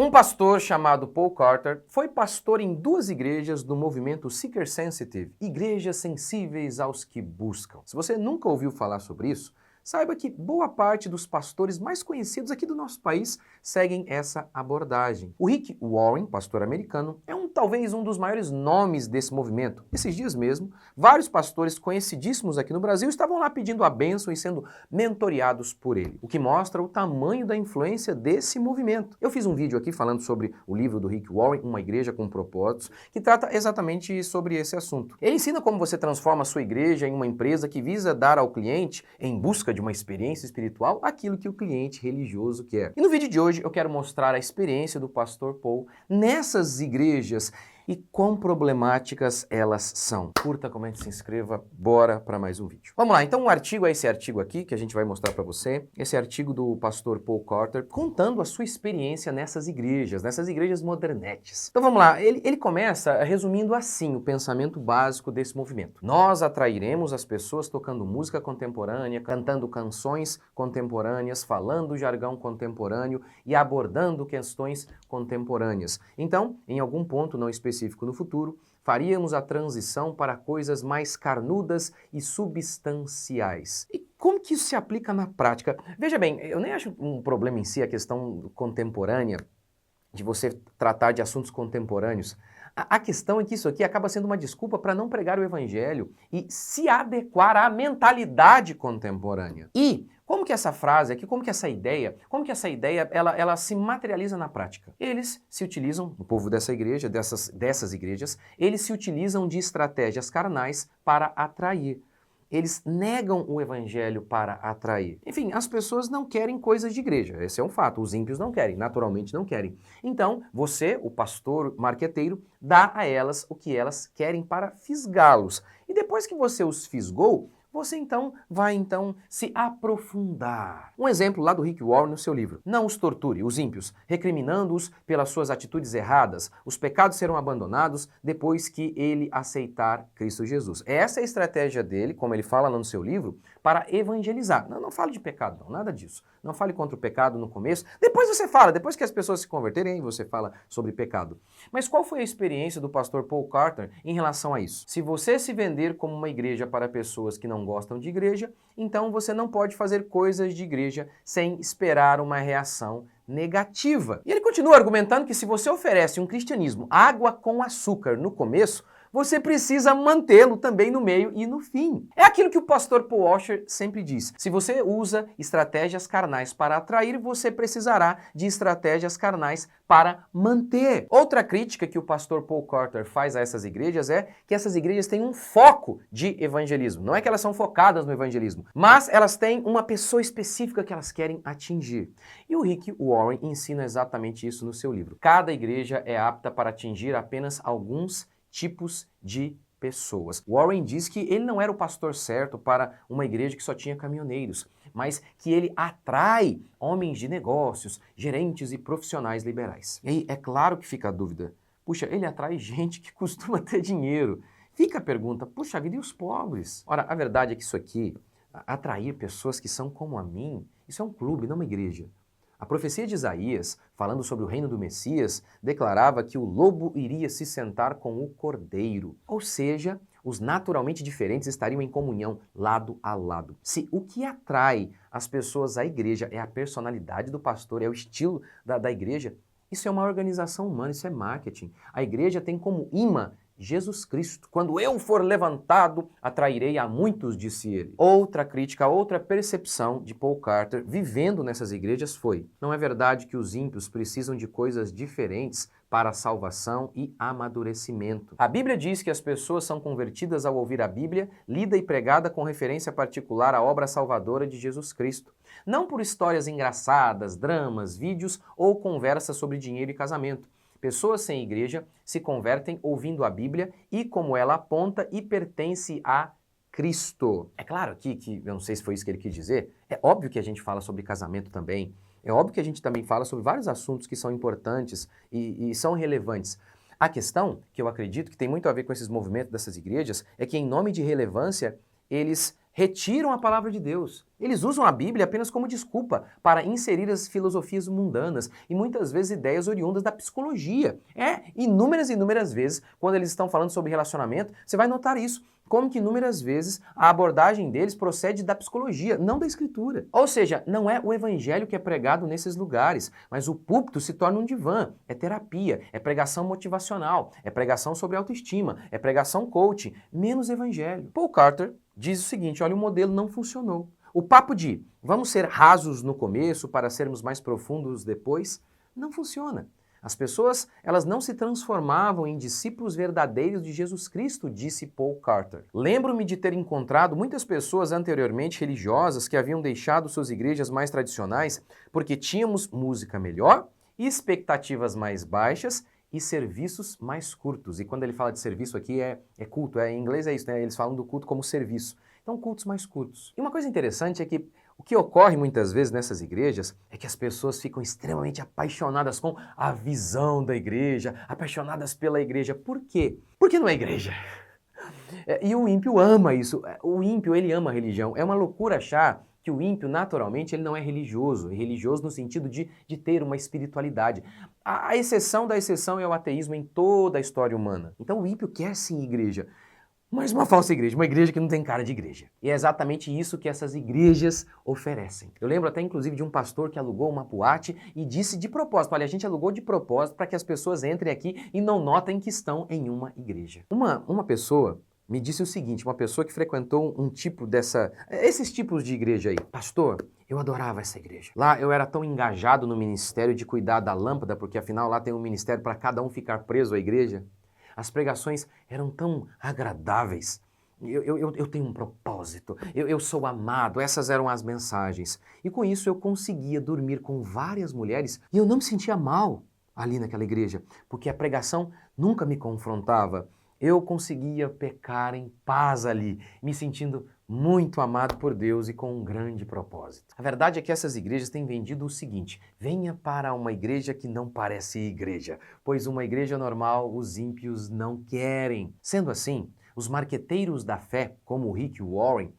Um pastor chamado Paul Carter foi pastor em 2 igrejas do movimento Seeker Sensitive, igrejas sensíveis aos que buscam. Se você nunca ouviu falar sobre isso, saiba que boa parte dos pastores mais conhecidos aqui do nosso país seguem essa abordagem. O Rick Warren, pastor americano, é talvez um dos maiores nomes desse movimento. Esses dias mesmo, vários pastores conhecidíssimos aqui no Brasil estavam lá pedindo a bênção e sendo mentoreados por ele, o que mostra o tamanho da influência desse movimento. Eu fiz um vídeo aqui falando sobre o livro do Rick Warren, Uma Igreja com Propósitos, que trata exatamente sobre esse assunto. Ele ensina como você transforma a sua igreja em uma empresa que visa dar ao cliente, em busca de uma experiência espiritual, aquilo que o cliente religioso quer. E no vídeo de hoje eu quero mostrar a experiência do pastor Paul nessas igrejas e quão problemáticas elas são. Curta, comente, se inscreva, bora para mais um vídeo. Vamos lá, então o artigo é esse artigo aqui que a gente vai mostrar para você, esse artigo do pastor Paul Carter, contando a sua experiência nessas igrejas modernetes. Então vamos lá, ele começa resumindo assim o pensamento básico desse movimento. Nós atrairemos as pessoas tocando música contemporânea, cantando canções contemporâneas, falando jargão contemporâneo e abordando questões contemporâneas. Então, em algum ponto não específico no futuro, faríamos a transição para coisas mais carnudas e substanciais. E como que isso se aplica na prática? Veja bem, eu nem acho um problema em si a questão contemporânea, de você tratar de assuntos contemporâneos. A questão é que isso aqui acaba sendo uma desculpa para não pregar o evangelho e se adequar à mentalidade contemporânea. E como que essa frase aqui, como que essa ideia ela se materializa na prática? Eles se utilizam, o povo dessa igreja, dessas igrejas, eles se utilizam de estratégias carnais para atrair. Eles negam o evangelho para atrair. Enfim, as pessoas não querem coisas de igreja, esse é um fato, os ímpios não querem, naturalmente não querem. Então, você, o pastor marqueteiro, dá a elas o que elas querem para fisgá-los. E depois que você os fisgou, você vai se aprofundar. Um exemplo lá do Rick Warren no seu livro. Não os torture, os ímpios, recriminando-os pelas suas atitudes erradas. Os pecados serão abandonados depois que ele aceitar Cristo Jesus. Essa é a estratégia dele, como ele fala lá no seu livro, para evangelizar. Não fale de pecado, não, nada disso. Não fale contra o pecado no começo. Depois você fala, depois que as pessoas se converterem, aí você fala sobre pecado. Mas qual foi a experiência do pastor Paul Carter em relação a isso? Se você se vender como uma igreja para pessoas que não gostam de igreja, então você não pode fazer coisas de igreja sem esperar uma reação negativa. E ele continua argumentando que se você oferece um cristianismo água com açúcar no começo, você precisa mantê-lo também no meio e no fim. É aquilo que o pastor Paul Washer sempre diz. Se você usa estratégias carnais para atrair, você precisará de estratégias carnais para manter. Outra crítica que o pastor Paul Carter faz a essas igrejas é que essas igrejas têm um foco de evangelismo. Não é que elas são focadas no evangelismo, mas elas têm uma pessoa específica que elas querem atingir. E o Rick Warren ensina exatamente isso no seu livro. Cada igreja é apta para atingir apenas alguns tipos de pessoas. Warren diz que ele não era o pastor certo para uma igreja que só tinha caminhoneiros, mas que ele atrai homens de negócios, gerentes e profissionais liberais. E aí é claro que fica a dúvida, puxa, ele atrai gente que costuma ter dinheiro. Fica a pergunta, puxa vida, e os pobres? Ora, a verdade é que isso aqui, atrair pessoas que são como a mim, isso é um clube, não uma igreja. A profecia de Isaías, falando sobre o reino do Messias, declarava que o lobo iria se sentar com o cordeiro. Ou seja, os naturalmente diferentes estariam em comunhão lado a lado. Se o que atrai as pessoas à igreja é a personalidade do pastor, é o estilo da igreja, isso é uma organização humana, isso é marketing. A igreja tem como imã Jesus Cristo. Quando eu for levantado, atrairei a muitos, disse ele. Outra crítica, outra percepção de Paul Carter vivendo nessas igrejas foi: não é verdade que os ímpios precisam de coisas diferentes para a salvação e amadurecimento. A Bíblia diz que as pessoas são convertidas ao ouvir a Bíblia, lida e pregada com referência particular à obra salvadora de Jesus Cristo. Não por histórias engraçadas, dramas, vídeos ou conversas sobre dinheiro e casamento. Pessoas sem igreja se convertem ouvindo a Bíblia e como ela aponta e pertence a Cristo. É claro que eu não sei se foi isso que ele quis dizer, é óbvio que a gente fala sobre casamento também, é óbvio que a gente também fala sobre vários assuntos que são importantes e são relevantes. A questão, que eu acredito que tem muito a ver com esses movimentos dessas igrejas, é que em nome de relevância, eles retiram a palavra de Deus. Eles usam a Bíblia apenas como desculpa para inserir as filosofias mundanas e muitas vezes ideias oriundas da psicologia. Inúmeras e inúmeras vezes, quando eles estão falando sobre relacionamento, você vai notar isso. Como que inúmeras vezes a abordagem deles procede da psicologia, não da escritura. Ou seja, não é o evangelho que é pregado nesses lugares, mas o púlpito se torna um divã, é terapia, é pregação motivacional, é pregação sobre autoestima, é pregação coaching, menos evangelho. Paul Carter diz o seguinte, olha, o modelo não funcionou. O papo de vamos ser rasos no começo para sermos mais profundos depois, não funciona. As pessoas, elas não se transformavam em discípulos verdadeiros de Jesus Cristo, disse Paul Carter. Lembro-me de ter encontrado muitas pessoas anteriormente religiosas que haviam deixado suas igrejas mais tradicionais porque tínhamos música melhor, expectativas mais baixas e serviços mais curtos. E quando ele fala de serviço aqui é culto, em inglês é isso, né? Eles falam do culto como serviço. Então, cultos mais curtos. E uma coisa interessante é que o que ocorre muitas vezes nessas igrejas é que as pessoas ficam extremamente apaixonadas com a visão da igreja, apaixonadas pela igreja. Por quê? Porque não é igreja. E o ímpio ama isso. O ímpio, ele ama a religião. É uma loucura achar que o ímpio, naturalmente, ele não é religioso. É religioso no sentido de ter uma espiritualidade. A exceção da exceção é o ateísmo em toda a história humana. Então o ímpio quer sim igreja. Mas uma falsa igreja, uma igreja que não tem cara de igreja. E é exatamente isso que essas igrejas oferecem. Eu lembro até inclusive de um pastor que alugou uma boate e disse de propósito, olha, a gente alugou de propósito para que as pessoas entrem aqui e não notem que estão em uma igreja. Uma pessoa me disse o seguinte, uma pessoa que frequentou esses tipos de igreja aí. Pastor, eu adorava essa igreja. Lá eu era tão engajado no ministério de cuidar da lâmpada, porque afinal lá tem um ministério para cada um ficar preso à igreja. As pregações eram tão agradáveis. Eu tenho um propósito, eu sou amado, essas eram as mensagens. E com isso eu conseguia dormir com várias mulheres e eu não me sentia mal ali naquela igreja, porque a pregação nunca me confrontava. Eu conseguia pecar em paz ali, me sentindo muito amado por Deus e com um grande propósito. A verdade é que essas igrejas têm vendido o seguinte, venha para uma igreja que não parece igreja, pois uma igreja normal os ímpios não querem. Sendo assim, os marqueteiros da fé, como o Rick Warren,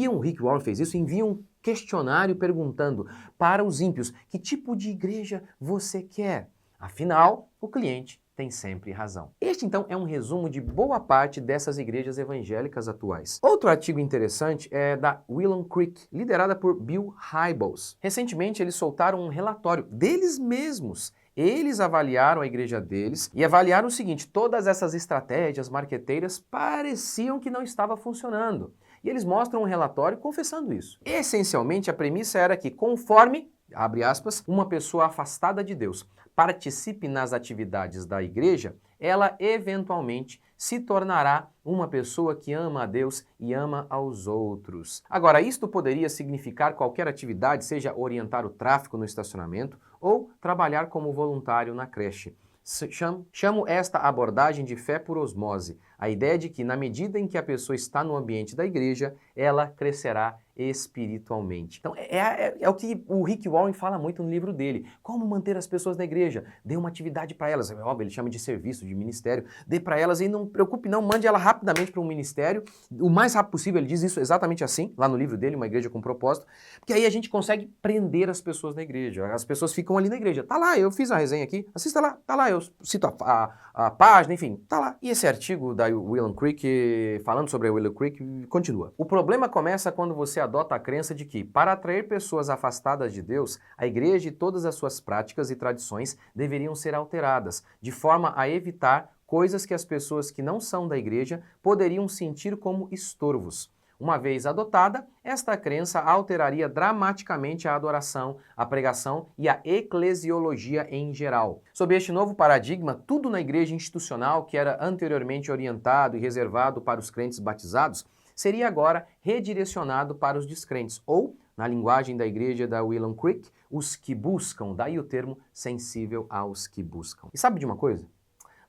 o Rick Warren fez isso, enviam um questionário perguntando para os ímpios que tipo de igreja você quer. Afinal, o cliente tem sempre razão. Este, então, é um resumo de boa parte dessas igrejas evangélicas atuais. Outro artigo interessante é da Willow Creek, liderada por Bill Hybels. Recentemente, eles soltaram um relatório deles mesmos. Eles avaliaram a igreja deles e avaliaram o seguinte, todas essas estratégias marqueteiras pareciam que não estavam funcionando. E eles mostram um relatório confessando isso. Essencialmente, a premissa era que conforme, abre aspas, uma pessoa afastada de Deus participe nas atividades da igreja, ela eventualmente se tornará uma pessoa que ama a Deus e ama aos outros. Agora, isto poderia significar qualquer atividade, seja orientar o tráfego no estacionamento ou trabalhar como voluntário na creche. Chamo esta abordagem de fé por osmose, a ideia de que na medida em que a pessoa está no ambiente da igreja, ela crescerá espiritualmente. Então é o que o Rick Warren fala muito no livro dele. Como manter as pessoas na igreja? Dê uma atividade para elas. É óbvio, ele chama de serviço, de ministério. Dê para elas e não preocupe não, mande ela rapidamente para um ministério. O mais rápido possível, ele diz isso exatamente assim, lá no livro dele, Uma Igreja com Propósito. Porque aí a gente consegue prender as pessoas na igreja. As pessoas ficam ali na igreja. Tá lá, eu fiz a resenha aqui. Assista lá, tá lá, eu cito a página, enfim, tá lá. E esse artigo da Willow Creek, falando sobre a Willow Creek, continua. O problema começa quando você adota a crença de que, para atrair pessoas afastadas de Deus, a igreja e todas as suas práticas e tradições deveriam ser alteradas, de forma a evitar coisas que as pessoas que não são da igreja poderiam sentir como estorvos. Uma vez adotada, esta crença alteraria dramaticamente a adoração, a pregação e a eclesiologia em geral. Sob este novo paradigma, tudo na igreja institucional que era anteriormente orientado e reservado para os crentes batizados, seria agora redirecionado para os descrentes, ou, na linguagem da igreja da Willow Creek, os que buscam, daí o termo sensível aos que buscam. E sabe de uma coisa?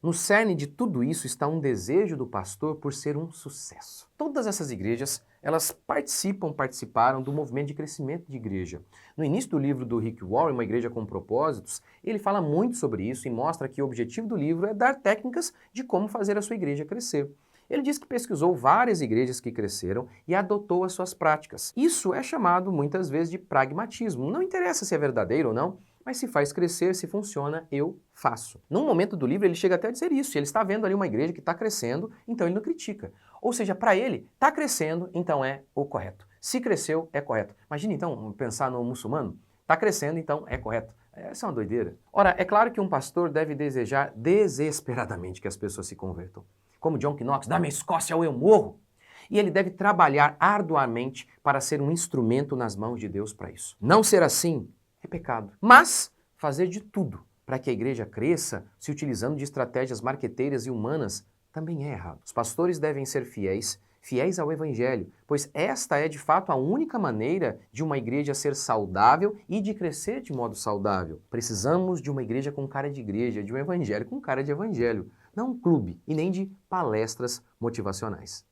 No cerne de tudo isso está um desejo do pastor por ser um sucesso. Todas essas igrejas, elas participaram do movimento de crescimento de igreja. No início do livro do Rick Warren, Uma Igreja com Propósitos, ele fala muito sobre isso e mostra que o objetivo do livro é dar técnicas de como fazer a sua igreja crescer. Ele diz que pesquisou várias igrejas que cresceram e adotou as suas práticas. Isso é chamado muitas vezes de pragmatismo. Não interessa se é verdadeiro ou não, mas se faz crescer, se funciona, eu faço. Num momento do livro ele chega até a dizer isso, ele está vendo ali uma igreja que está crescendo, então ele não critica. Ou seja, para ele, está crescendo, então é o correto. Se cresceu, é correto. Imagina então pensar no muçulmano, está crescendo, então é correto. Essa é uma doideira. Ora, é claro que um pastor deve desejar desesperadamente que as pessoas se convertam. Como John Knox, da minha Escócia ou eu morro. E ele deve trabalhar arduamente para ser um instrumento nas mãos de Deus para isso. Não ser assim é pecado. Mas fazer de tudo para que a igreja cresça, se utilizando de estratégias marqueteiras e humanas, também é errado. Os pastores devem ser fiéis ao Evangelho, pois esta é de fato a única maneira de uma igreja ser saudável e de crescer de modo saudável. Precisamos de uma igreja com cara de igreja, de um evangelho com cara de evangelho, não um clube e nem de palestras motivacionais.